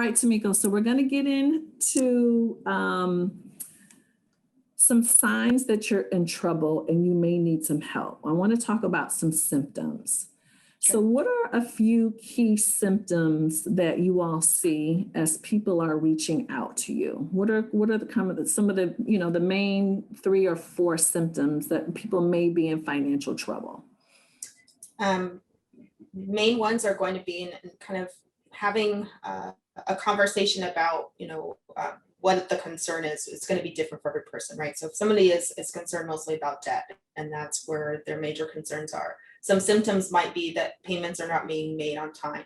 All right, Temiko, so we're going to get into some signs that you're in trouble and you may need some help. I want to talk about some symptoms. Sure. So what are a few key symptoms that you all see as people are reaching out to you? What are some of the, the main 3 or 4 symptoms that people may be in financial trouble? Main ones are going to be in kind of having a conversation about, what the concern is. It's going to be different for every person, right? So if somebody is concerned mostly about debt, and that's where their major concerns are. Some symptoms might be that payments are not being made on time,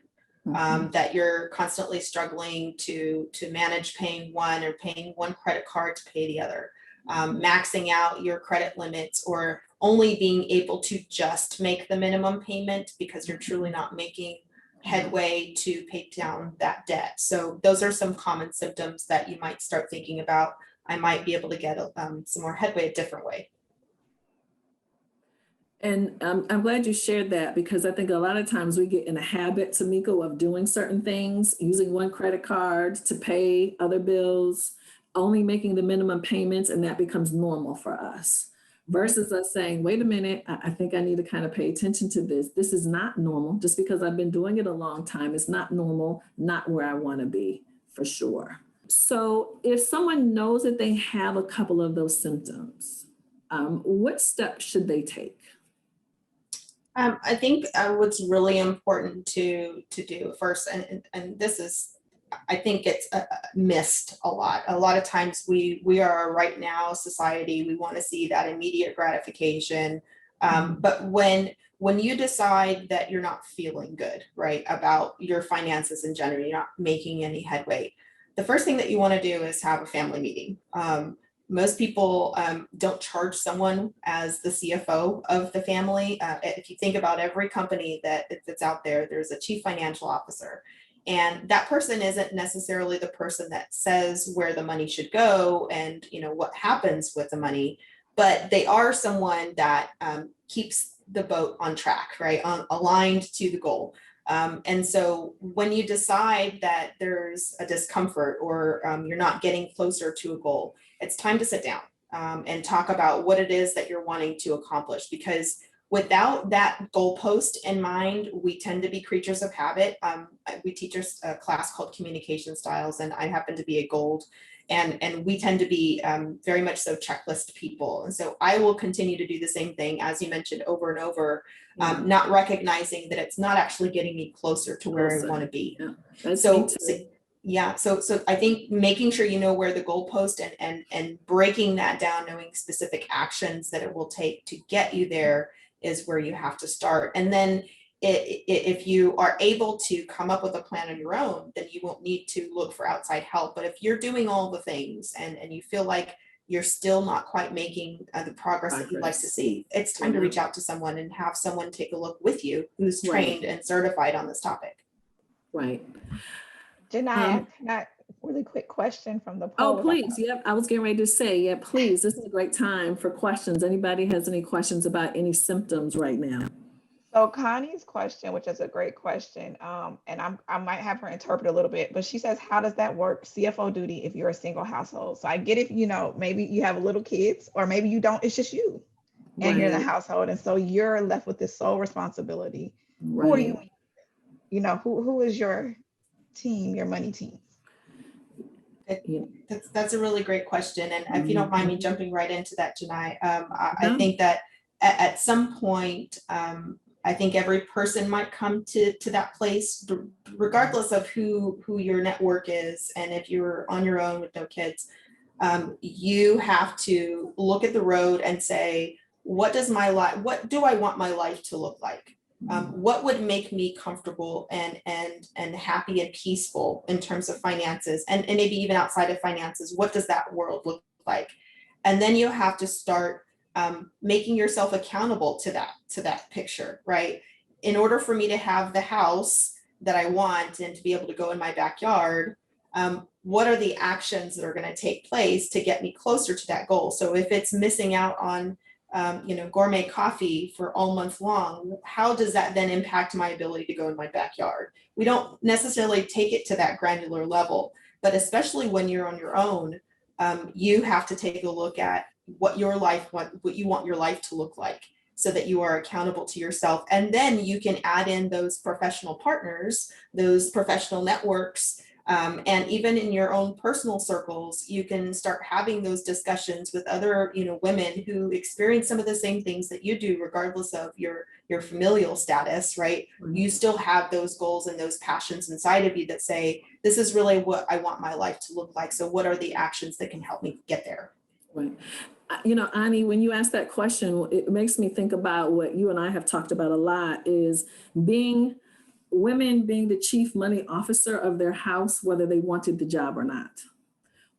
that you're constantly struggling to manage paying one or paying one credit card to pay the other, maxing out your credit limits, or only being able to just make the minimum payment because you're truly not making headway to pay down that debt. So those are some common symptoms that you might start thinking about. I might be able to get some more headway a different way. And I'm glad you shared that, because I think a lot of times we get in a habit, Temiko, of doing certain things, using one credit card to pay other bills, only making the minimum payments, and that becomes normal for us. Versus us saying, wait a minute, I think I need to kind of pay attention to this. This is not normal. Just because I've been doing it a long time, it's not normal, not where I want to be, for sure. So if someone knows that they have a couple of those symptoms, what steps should they take? I think what's really important to do first, and this is, I think it's missed a lot. A lot of times we are right now society, we want to see that immediate gratification. But when you decide that you're not feeling good, right, about your finances in general, you're not making any headway, the first thing that you want to do is have a family meeting. Most people don't charge someone as the CFO of the family. If you think about every company that's out there, there's a chief financial officer. And that person isn't necessarily the person that says where the money should go and what happens with the money, but they are someone that keeps the boat on track, right, aligned to the goal. And so when you decide that there's a discomfort or you're not getting closer to a goal, it's time to sit down and talk about what it is that you're wanting to accomplish. Because without that goalpost in mind, we tend to be creatures of habit. We teach a class called Communication Styles, and I happen to be a gold. And we tend to be very much so checklist people. And so I will continue to do the same thing, as you mentioned, over and over, not recognizing that it's not actually getting me closer to where I want to be. Yeah. So I think making sure you know where the goalpost and breaking that down, knowing specific actions that it will take to get you there is where you have to start. And then if you are able to come up with a plan on your own, then you won't need to look for outside help. But if you're doing all the things and you feel like you're still not quite making the progress that you'd like to see, it's time to reach out to someone and have someone take a look with you who's trained and certified on this topic. Right. Janai, really quick question from the poll. Oh, please. Yep. I was getting ready to say, yeah, please. This is a great time for questions. Anybody has any questions about any symptoms right now? So Connie's question, which is a great question, and I might have her interpret a little bit, but she says, how does that work, CFO duty, if you're a single household? So I get if, maybe you have little kids, or maybe you don't, it's just you and you're in the household. And so you're left with this sole responsibility. Right. Who are you? Who is your team, your money team? That's a really great question. And if you don't mind me jumping right into that, Janai, I think that at some point, I think every person might come to that place, regardless of who your network is. And if you're on your own with no kids, you have to look at the road and say, what do I want my life to look like? What would make me comfortable and happy and peaceful in terms of finances, and maybe even outside of finances? What does that world look like? And then you have to start making yourself accountable to that picture, right? In order for me to have the house that I want and to be able to go in my backyard, what are the actions that are going to take place to get me closer to that goal? So if it's missing out on gourmet coffee for all month long, how does that then impact my ability to go in my backyard? We don't necessarily take it to that granular level, but especially when you're on your own, you have to take a look at what you want your life to look like, so that you are accountable to yourself. And then you can add in those professional partners, those professional networks, and even in your own personal circles, you can start having those discussions with other, women who experience some of the same things that you do, regardless of your familial status, right? Right. You still have those goals and those passions inside of you that say, this is really what I want my life to look like. So what are the actions that can help me get there? Right. Ani, when you ask that question, it makes me think about what you and I have talked about a lot, is women being the chief money officer of their house, whether they wanted the job or not.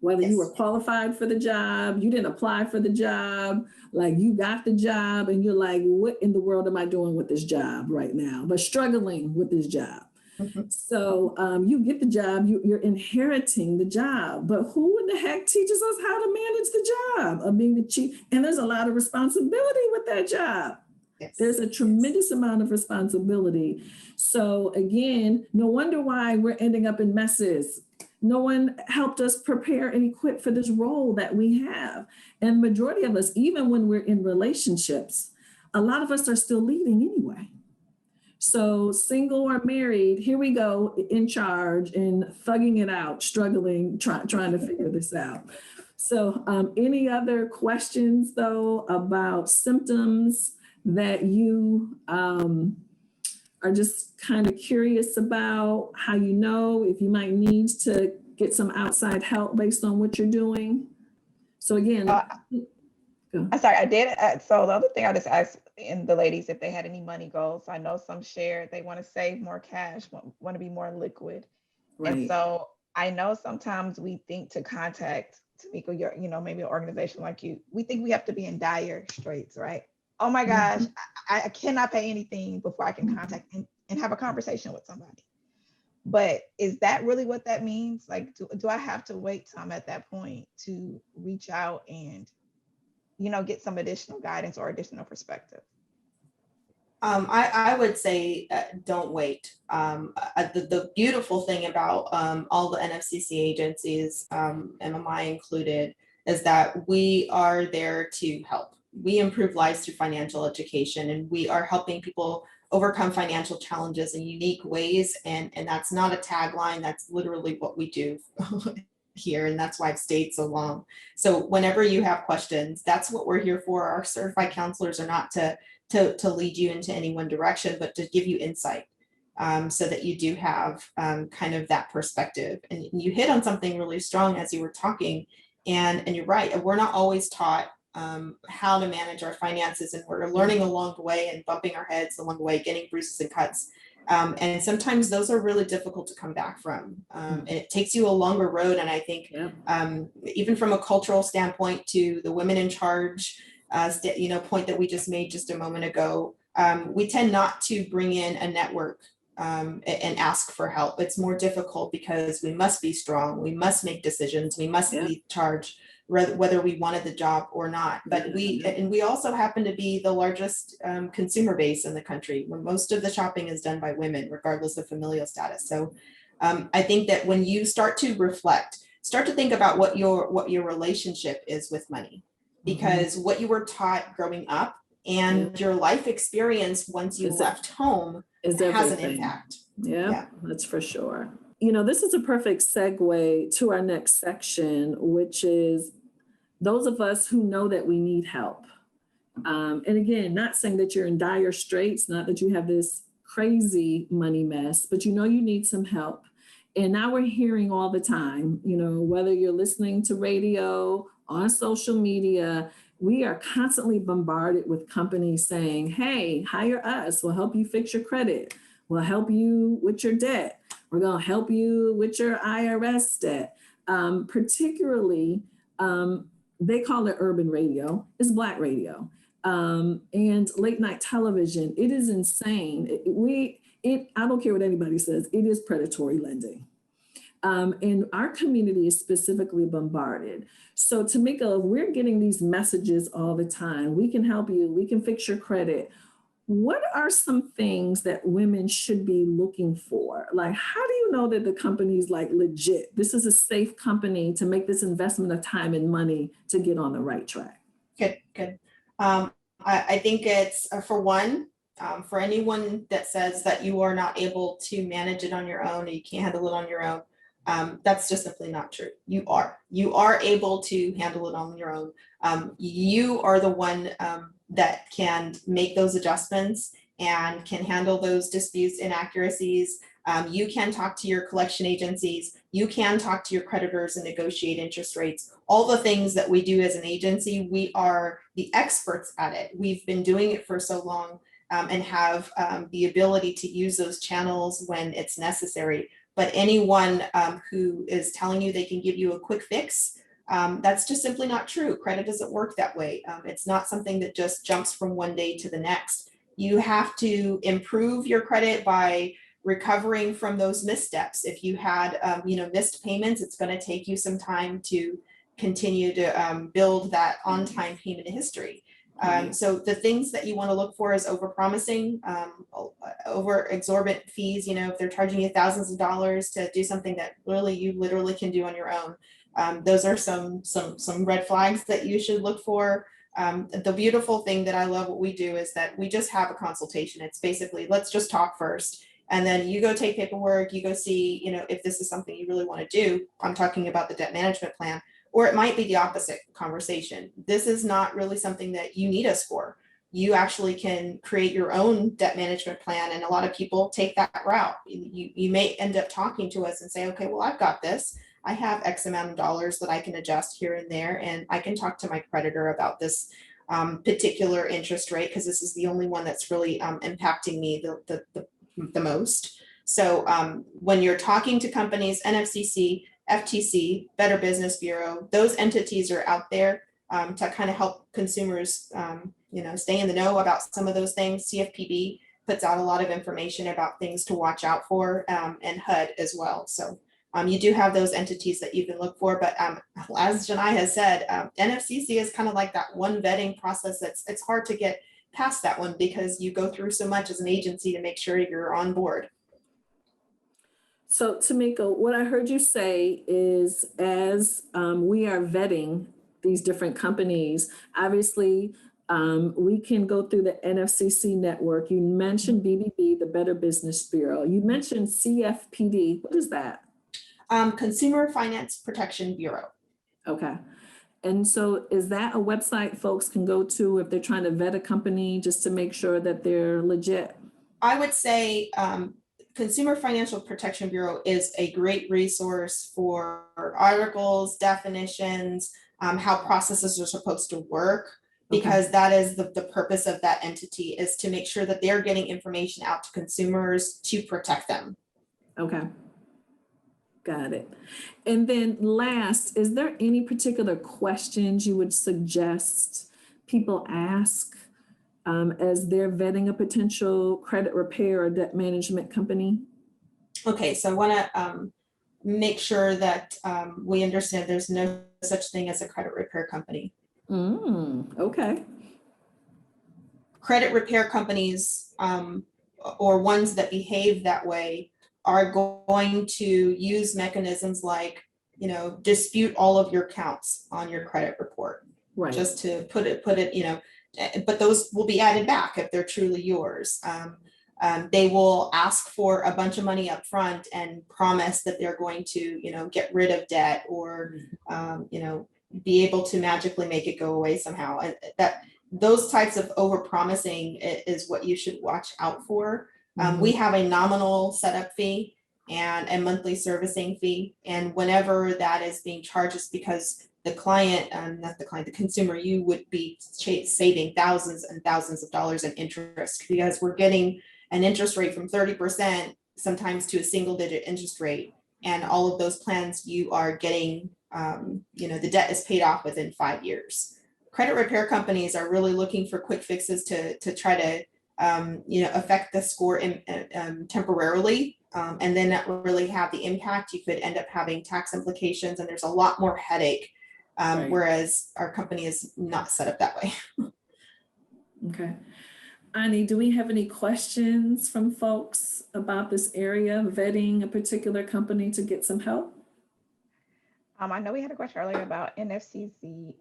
Whether you were qualified for the job, you didn't apply for the job, like you got the job and you're like, what in the world am I doing with this job right now? But struggling with this job. Mm-hmm. So you get the job, you're inheriting the job, but who in the heck teaches us how to manage the job of being the chief? And there's a lot of responsibility with that job. Yes. There's a tremendous amount of responsibility. So again, no wonder why we're ending up in messes. No one helped us prepare and equip for this role that we have. And the majority of us, even when we're in relationships, a lot of us are still leading anyway. So single or married, here we go, in charge and thugging it out, struggling, trying to figure this out. So any other questions though about symptoms that you are just kind of curious about, how you know if you might need to get some outside help based on what you're doing? So again, I'm sorry, I did. So the other thing I just asked in the ladies if they had any money goals. I know some shared they want to save more cash, want to be more liquid. right. And so I know sometimes we think to contact Temiko, maybe an organization like you, we think we have to be in dire straits, right? Oh my gosh, I cannot pay anything before I can contact and have a conversation with somebody. But is that really what that means? Like, do I have to wait till I'm at that point to reach out and, get some additional guidance or additional perspective? I would say don't wait. The beautiful thing about all the NFCC agencies, MMI included, is that we are there to help. We improve lives through financial education, and we are helping people overcome financial challenges in unique ways. And that's not a tagline, that's literally what we do here. And that's why I've stayed so long. So whenever you have questions, that's what we're here for. Our certified counselors are not to lead you into any one direction, but to give you insight, so that you do have kind of that perspective. And you hit on something really strong as you were talking, and you're right, we're not always taught how to manage our finances, and we're learning along the way and bumping our heads along the way, getting bruises and cuts. And sometimes those are really difficult to come back from. And it takes you a longer road. And I think even from a cultural standpoint, to the women in charge point that we just made just a moment ago, we tend not to bring in a network and ask for help. It's more difficult because we must be strong, we must make decisions, we must lead charge, whether we wanted the job or not. But we also happen to be the largest consumer base in the country, where most of the shopping is done by women, regardless of familial status. So I think that when you start to reflect, start to think about what your relationship is with money, because what you were taught growing up and your life experience once you left home has an impact. Yeah, that's for sure. This is a perfect segue to our next section, which is those of us who know that we need help. And again, not saying that you're in dire straits, not that you have this crazy money mess, but you need some help. And now we're hearing all the time, whether you're listening to radio, on social media, we are constantly bombarded with companies saying, hey, hire us, we'll help you fix your credit. We'll help you with your debt. We're going to help you with your IRS debt. Particularly, they call it urban radio. It's Black radio. And late night television. It is insane. I don't care what anybody says. It is predatory lending. And our community is specifically bombarded. So Temiko, if we're getting these messages all the time, we can help you, we can fix your credit. What are some things that women should be looking for? Like, how do you know that the company is like legit? This is a safe company to make this investment of time and money to get on the right track. Good, good. I think it's for one, for anyone that says that you are not able to manage it on your own, or you can't handle it on your own, that's just simply not true. You are able to handle it on your own. You are the one that can make those adjustments and can handle those disputes, inaccuracies. You can talk to your collection agencies. You can talk to your creditors and negotiate interest rates. All the things that we do as an agency, we are the experts at it. We've been doing it for so long and have the ability to use those channels when it's necessary. But anyone who is telling you they can give you a quick fix, that's just simply not true. Credit doesn't work that way. It's not something that just jumps from one day to the next. You have to improve your credit by recovering from those missteps. If you had missed payments, it's going to take you some time to continue to build that on-time payment history. So the things that you want to look for is over-promising, over exorbitant fees. If they're charging you thousands of dollars to do something that you literally can do on your own. Those are some red flags that you should look for. The beautiful thing that I love what we do is that we just have a consultation. It's basically, let's just talk first. And then you go take paperwork, you go see, if this is something you really want to do. I'm talking about the debt management plan. Or it might be the opposite conversation. This is not really something that you need us for. You actually can create your own debt management plan. And a lot of people take that route. You may end up talking to us and say, okay, well, I've got this. I have X amount of dollars that I can adjust here and there. And I can talk to my creditor about this particular interest rate, because this is the only one that's really impacting me the most. So when you're talking to companies, NFCC, FTC, Better Business Bureau, those entities are out there to kind of help consumers, stay in the know about some of those things. CFPB puts out a lot of information about things to watch out for, and HUD as well. So you do have those entities that you can look for, but as Janai has said, NFCC is kind of like that one vetting process. It's hard to get past that one because you go through so much as an agency to make sure you're on board. So Temiko, what I heard you say is as we are vetting these different companies, obviously we can go through the NFCC network. You mentioned BBB, the Better Business Bureau. You mentioned CFPD. What is that? Consumer Finance Protection Bureau. Okay. And so is that a website folks can go to if they're trying to vet a company just to make sure that they're legit? I would say Consumer Financial Protection Bureau is a great resource for articles, definitions, how processes are supposed to work, because that is the purpose of that entity, is to make sure that they're getting information out to consumers to protect them. Okay. Got it. And then last, is there any particular questions you would suggest people ask as they're vetting a potential credit repair or debt management company? Okay, so I want to make sure that we understand there's no such thing as a credit repair company. Okay. Credit repair companies or ones that behave that way are going to use mechanisms like, dispute all of your counts on your credit report. Right. Just to put it, but those will be added back if they're truly yours. They will ask for a bunch of money up front and promise that they're going to, get rid of debt or, be able to magically make it go away somehow. Those types of over-promising is what you should watch out for. We have a nominal setup fee and a monthly servicing fee. And whenever that is being charged, it's because the client, the consumer, you would be saving thousands and thousands of dollars in interest, because we're getting an interest rate from 30% sometimes to a single digit interest rate. And all of those plans you are getting, the debt is paid off within 5 years. Credit repair companies are really looking for quick fixes to try to affect the score temporarily. and then not really have the impact, you could end up having tax implications, and there's a lot more headache. Right. Whereas our company is not set up that way. Okay. Ani, do we have any questions from folks about this area, vetting a particular company to get some help? I know we had a question earlier about NFCC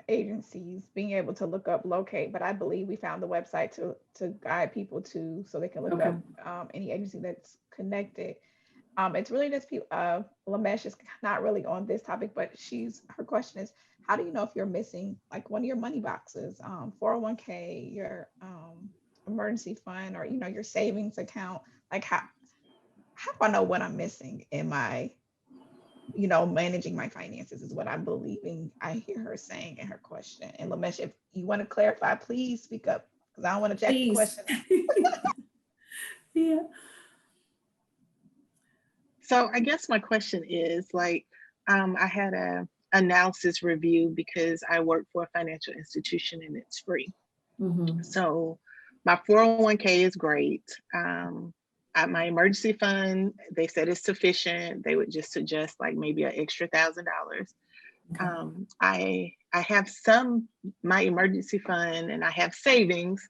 agencies being able to look up, locate, but I believe we found the website to guide people to, so they can look Okay. up any agency that's connected. It's really just people. Lamesh is not really on this topic, but her question is, how do you know if you're missing like one of your money boxes, 401k, your emergency fund, or your savings account? Like how do I know what I'm missing in my managing my finances is what I'm believing I hear her saying in her question. And Lamesh, if you want to clarify, please speak up, because I don't want to jack the Please. question. Yeah. So I guess my question is like, I had a analysis review because I work for a financial institution and it's free. Mm-hmm. So my 401k is great. My emergency fund, they said it's sufficient. They would just suggest like maybe an extra $1,000. Okay. I have my emergency fund, and I have savings,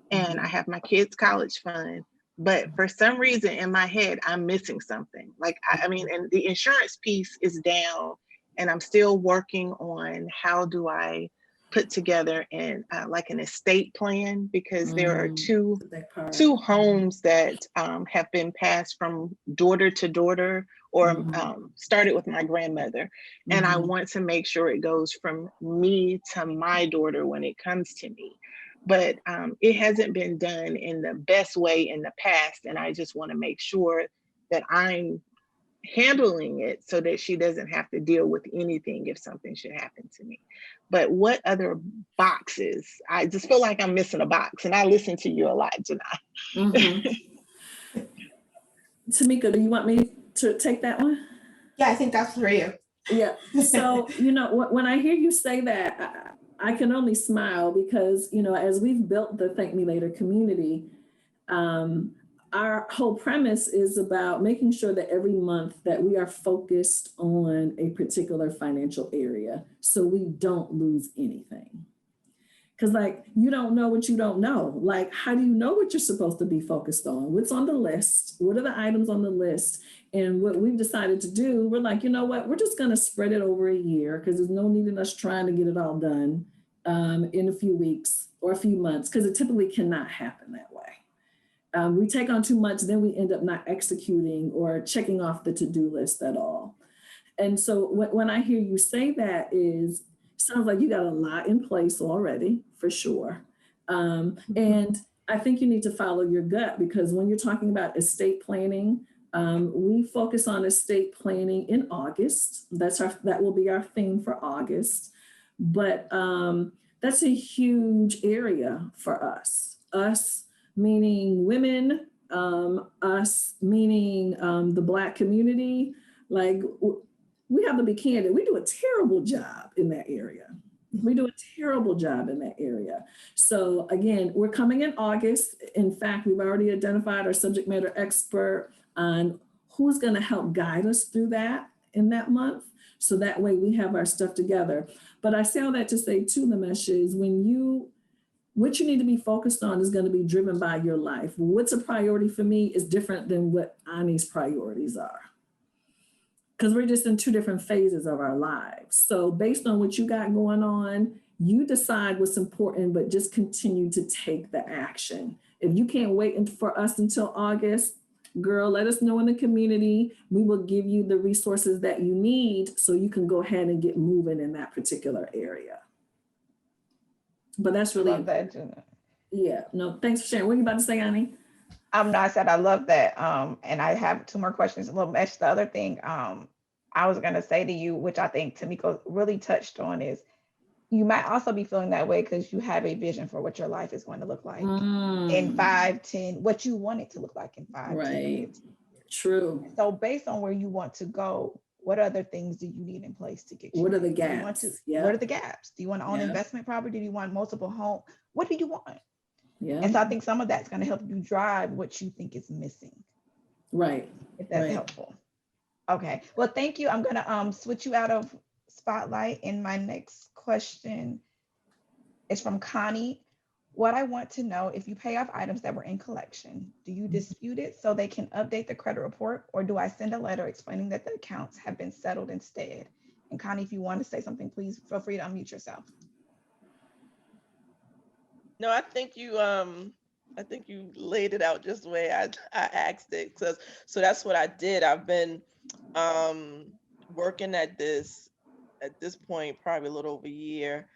and I have my kids' college fund. But for some reason in my head, I'm missing something. Like, I mean, and the insurance piece is down, and I'm still working on how do I put together like an estate plan, because there are two homes that have been passed from daughter to daughter, or started with my grandmother. And I want to make sure it goes from me to my daughter when it comes to me. But it hasn't been done in the best way in the past. And I just want to make sure that I'm handling it so that she doesn't have to deal with anything if something should happen to me. But what other boxes? I just feel like I'm missing a box, and I listen to you a lot, Janai. Temiko, do you want me to take that one? Yeah, I think that's for you. Yeah. So, when I hear you say that, I can only smile because, as we've built the Thank Me Later community, our whole premise is about making sure that every month that we are focused on a particular financial area so we don't lose anything. Because you don't know what you don't know. Like, how do you know what you're supposed to be focused on? What's on the list? What are the items on the list? And what we've decided to do, we're like, you know what? We're just going to spread it over a year, because there's no need in us trying to get it all done in a few weeks or a few months, because it typically cannot happen that way. We take on too much, then we end up not executing or checking off the to-do list at all. And so when I hear you say that, sounds like you got a lot in place already, for sure. And I think you need to follow your gut, because when you're talking about estate planning, we focus on estate planning in August. That will be our theme for August. But that's a huge area for us. Us meaning women, us meaning the Black community. Like, we have to be candid. We do a terrible job in that area. So again, we're coming in August. In fact, we've already identified our subject matter expert on who's going to help guide us through that in that month. So that way we have our stuff together. But I say all that to say too, Lamesh, is what you need to be focused on is going to be driven by your life. What's a priority for me is different than what Ani's priorities are, because we're just in two different phases of our lives. So based on what you got going on, you decide what's important, but just continue to take the action. If you can't wait for us until August, girl, let us know in the community. We will give you the resources that you need so you can go ahead and get moving in that particular area. But that's really, love that, Jenna. Yeah, no, thanks for sharing. What are you about to say, Ani? I said I love that. And I have two more questions. A little mesh. The other thing I was gonna say to you, which I think Temiko really touched on, is you might also be feeling that way because you have a vision for what your life is going to look like in 5, 10, what you want it to look like in 5, 10 years. True. So based on where you want to go, what other things do you need in place to get you? What are the gaps? What are the gaps? Do you want to own investment property? Do you want multiple homes? What do you want? Yeah. And so I think some of that's going to help you drive what you think is missing. Right. if that's Right. helpful. Okay, well, thank you. I'm gonna switch you out of spotlight, and my next question is from Connie. What I want to know, if you pay off items that were in collection, do you dispute it so they can update the credit report, or do I send a letter explaining that the accounts have been settled instead? And Connie, if you want to say something, please feel free to unmute yourself. No, I think you laid it out just the way I asked it. So that's what I did. I've been working at this point probably a little over a year.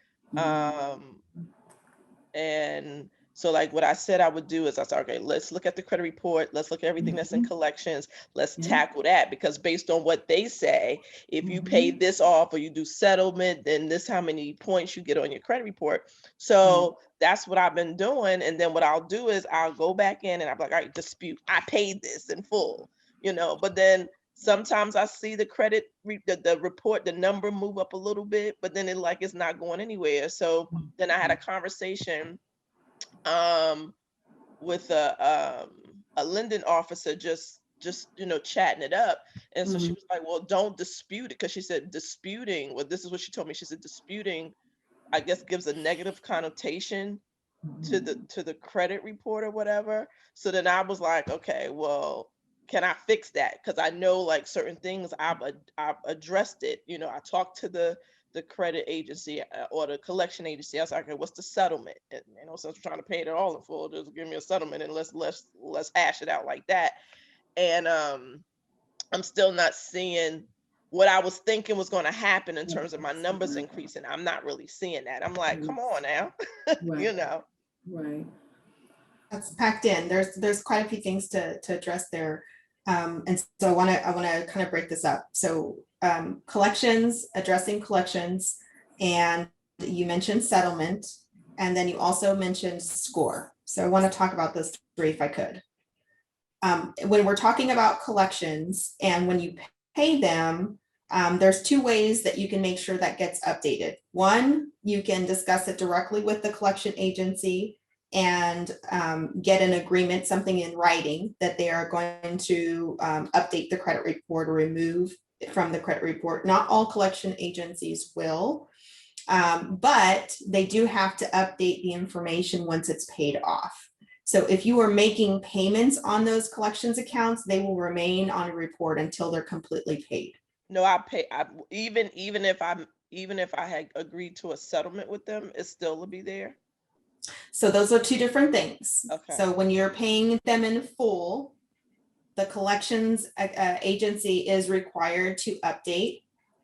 And so like what I said I would do is I said, okay, let's look at the credit report. Let's look at everything that's in collections. Let's tackle that, because based on what they say, if you pay this off or you do settlement, then this how many points you get on your credit report. So that's what I've been doing. And then what I'll do is I'll go back in and I'm like, all right, dispute, I paid this in full, but then sometimes I see the credit, the report, the number move up a little bit, but then it's not going anywhere. So then I had a conversation with a lending officer, just chatting it up. And so she was like, well, don't dispute it, because she said disputing, well, this is what she told me. She said disputing, I guess, gives a negative connotation to the credit report or whatever. So then I was like, okay, well, can I fix that? Because I know like certain things I've addressed it. I talked to the credit agency or the collection agency. I was like, okay, what's the settlement? And since we're trying to pay it all in full, just give me a settlement and let's hash it out like that. And I'm still not seeing what I was thinking was going to happen in terms of my numbers increasing. I'm not really seeing that. I'm like, come on now, Right. That's packed in. There's quite a few things to address there. And so I want to kind of break this up. So collections, addressing collections, and you mentioned settlement, and then you also mentioned score. So I want to talk about those three if I could. When we're talking about collections and when you pay them, there's two ways that you can make sure that gets updated. One, you can discuss it directly with the collection agency and get an agreement, something in writing that they are going to update the credit report or remove it from the credit report. Not all collection agencies will, but they do have to update the information once it's paid off. So if you are making payments on those collections accounts, they will remain on a report until they're completely paid. No, I pay. Even if I had agreed to a settlement with them, it still will be there. So those are two different things. Okay. So when you're paying them in full, the collections agency is required to update.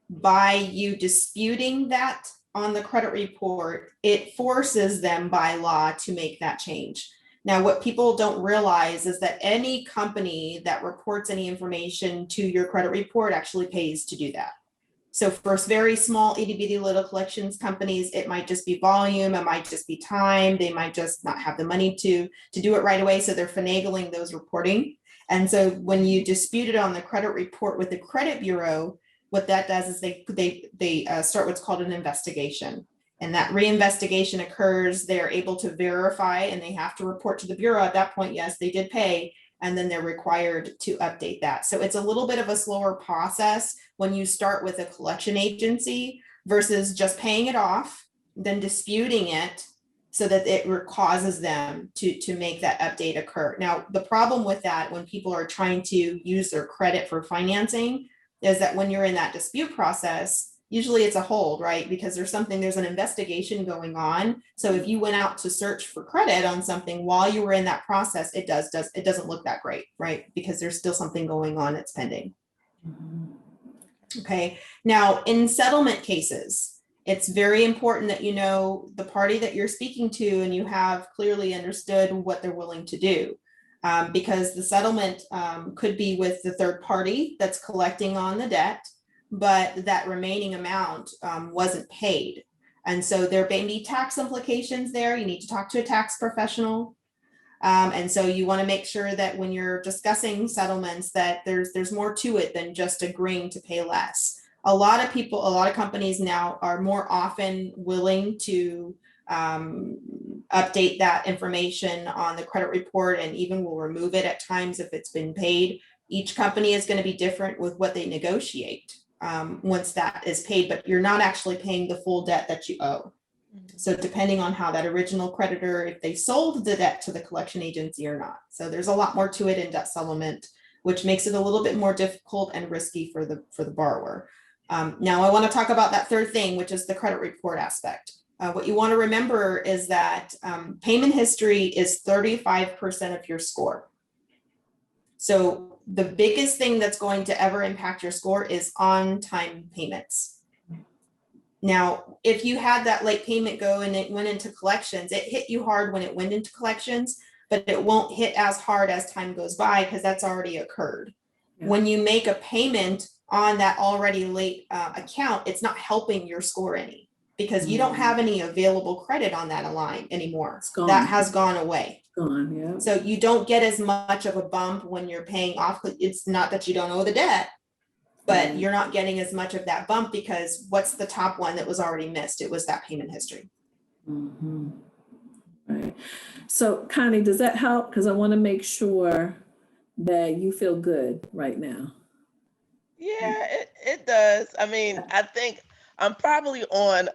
By you disputing that on the credit report, it forces them by law to make that change. Now, what people don't realize is that any company that reports any information to your credit report actually pays to do that. So for very small itty bitty little collections companies, it might just be volume, it might just be time, they might just not have the money to do it right away. So they're finagling those reporting. And so when you dispute it on the credit report with the credit bureau, what that does is they start what's called an investigation. And that reinvestigation occurs, they're able to verify and they have to report to the bureau at that point, yes, they did pay, and then they're required to update that. So it's a little bit of a slower process when you start with a collection agency versus just paying it off, then disputing it so that it causes them to make that update occur. Now, the problem with that when people are trying to use their credit for financing is that when you're in that dispute process, usually it's a hold, right? Because there's an investigation going on. So if you went out to search for credit on something while you were in that process, it doesn't look that great, right? Because there's still something going on that's pending. Okay, now in settlement cases, it's very important that you know the party that you're speaking to and you have clearly understood what they're willing to do. Because the settlement could be with the third party that's collecting on the debt, but that remaining amount wasn't paid. And so there may be tax implications there. You need to talk to a tax professional. And so you want to make sure that when you're discussing settlements that there's more to it than just agreeing to pay less. A lot of companies now are more often willing to update that information on the credit report and even will remove it at times if it's been paid, Each company is going to be different with what they negotiate once that is paid, but you're not actually paying the full debt that you owe. So depending on how that original creditor, if they sold the debt to the collection agency or not. So there's a lot more to it in debt settlement, which makes it a little bit more difficult and risky for the borrower. Now I want to talk about that third thing, which is the credit report aspect. What you want to remember is that payment history is 35% of your score. So the biggest thing that's going to ever impact your score is on-time payments. Now, if you had that late payment go and it went into collections, it hit you hard when it went into collections, but it won't hit as hard as time goes by because that's already occurred. Yeah. When you make a payment on that already late account, it's not helping your score any because you don't have any available credit on that line anymore. That has gone away. Gone, yeah. So you don't get as much of a bump when you're paying off. It's not that you don't owe the debt, but you're not getting as much of that bump because what's the top one that was already missed? It was that payment history. Mm-hmm. Right. So Connie, does that help? Because I want to make sure that you feel good right now. Yeah, it does. I mean, I think I'm probably on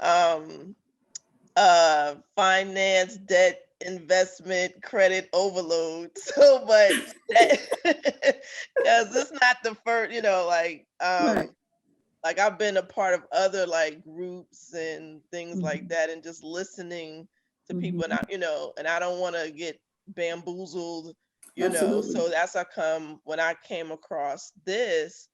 finance, debt, investment, credit overload. So, but because it's not the first, like Right. like I've been a part of other like groups and things like that, and just listening to people, and I don't want to get bamboozled, Absolutely. So that's when I came across this.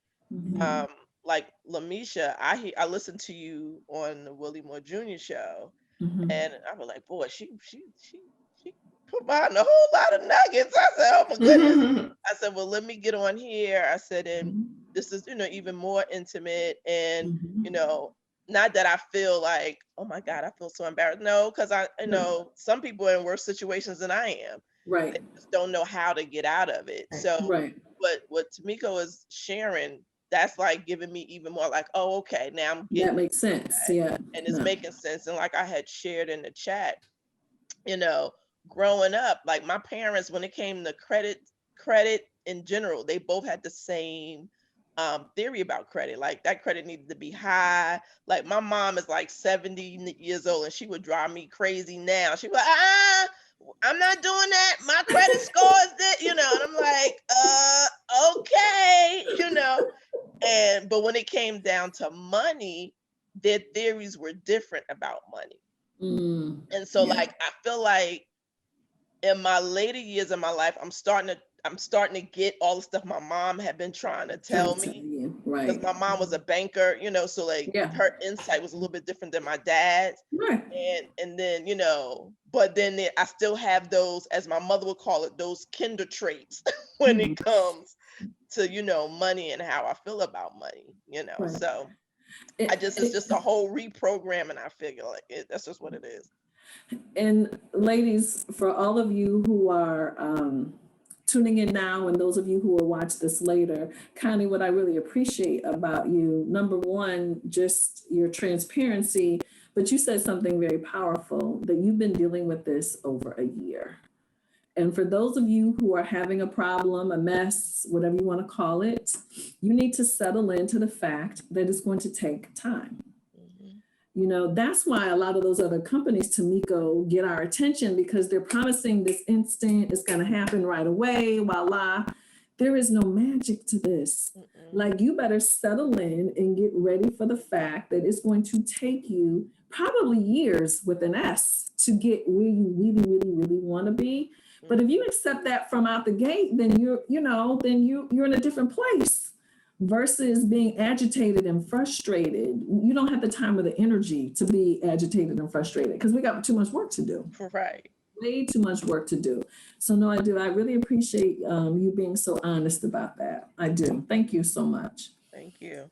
Like Lamisha, I listened to you on the Willie Moore Jr. show, and I was like, boy, she providing a whole lot of nuggets. I said, oh my goodness. I said, well, let me get on here. I said, and this is, even more intimate, and not that I feel like, oh my God, I feel so embarrassed. No, because I some people are in worse situations than I am. Right. They just don't know how to get out of it. So, but what Temiko is sharing, that's like giving me even more like, oh, okay, now I'm getting that makes sense. Yeah. And it's making sense. And like I had shared in the chat, growing up, like my parents, when it came to credit in general, they both had the same theory about credit. Like that credit needed to be high. Like my mom is like 70 years old and she would drive me crazy now. She was like, I'm not doing that. My credit score is that, and I'm like, okay, but when it came down to money, their theories were different about money. And so like, I feel like in my later years of my life, I'm starting to get all the stuff my mom had been trying to tell me. Right. Because my mom was a banker, so like her insight was a little bit different than my dad's. Right. And then, but then I still have those, as my mother would call it, those kinder traits when it comes to, money and how I feel about money, Right. So it's just a whole reprogramming. I figure like that's just what it is. And ladies, for all of you who are tuning in now and those of you who will watch this later, Connie, what I really appreciate about you, number one, just your transparency, but you said something very powerful, that you've been dealing with this over a year. And for those of you who are having a problem, a mess, whatever you want to call it, you need to settle into the fact that it's going to take time. That's why a lot of those other companies, Temiko, get our attention, because they're promising this instant, it's going to happen right away, voila. There is no magic to this. Like, you better settle in and get ready for the fact that it's going to take you probably years with an S to get where you really, really, really want to be. But if you accept that from out the gate, then you're in a different place. Versus being agitated and frustrated. You don't have the time or the energy to be agitated and frustrated because we got too much work to do. Right. Way too much work to do. So no, I do. I really appreciate you being so honest about that. I do. Thank you so much. Thank you.